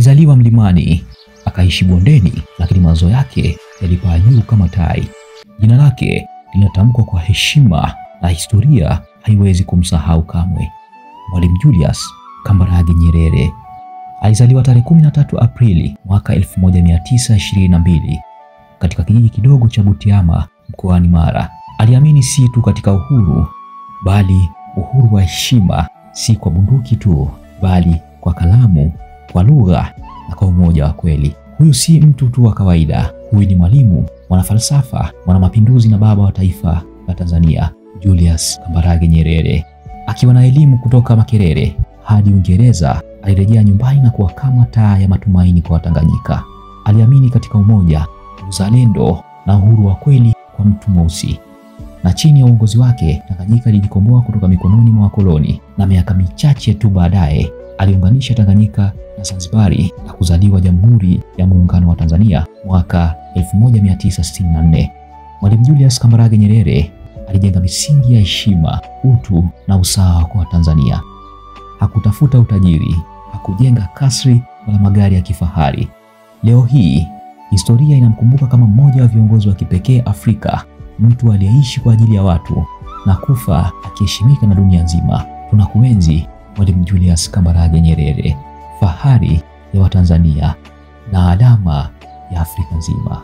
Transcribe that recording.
Alizaliwa mlimani, akaishi bondeni, lakini mawazo yake yalipaa juu kama tai. Jina lake linatamkwa kwa heshima na historia haiwezi kumsahau kamwe. Mwalimu Julius Kambarage Nyerere alizaliwa tarehe 13 Aprili mwaka 1922 katika kijiji kidogo cha Butiama mkoani Mara. Aliamini si tu katika uhuru, bali uhuru wa heshima, si kwa bunduki tu, bali kwa kalamu, kwa lugha na kwa umoja wa kweli. Huyu si mtu tu wa kawaida, huyu ni mwalimu, mwanafalsafa, mwanamapinduzi na baba wa taifa la Tanzania, Julius Kambarage Nyerere. Akiwa na elimu kutoka Makerere hadi Uingereza, alirejea nyumbani na kuwa kama taa ya matumaini kwa Watanganyika. Aliamini katika umoja, uzalendo na uhuru wa kweli kwa mtu mweusi. Na chini ya uongozi wake, Tanganyika ilijikomboa kutoka mikononi mwa wakoloni, na miaka michache tu baadaye aliunganisha Tanganyika na Zanzibari na kuzaliwa Jamhuri ya Muungano wa Tanzania mwaka 1964. Mwalimu Julius Kambarage Nyerere alijenga misingi ya heshima, utu na usawa kwa Tanzania. Hakutafuta utajiri, hakujenga kasri wala magari ya kifahari. Leo hii historia inamkumbuka kama mmoja wa viongozi wa kipekee Afrika, mtu aliyeishi kwa ajili ya watu na kufa akiheshimika na dunia nzima. Tunakuenzi Mwalimu Julius Kambarage Nyerere, fahari ya Watanzania na alama ya Afrika nzima.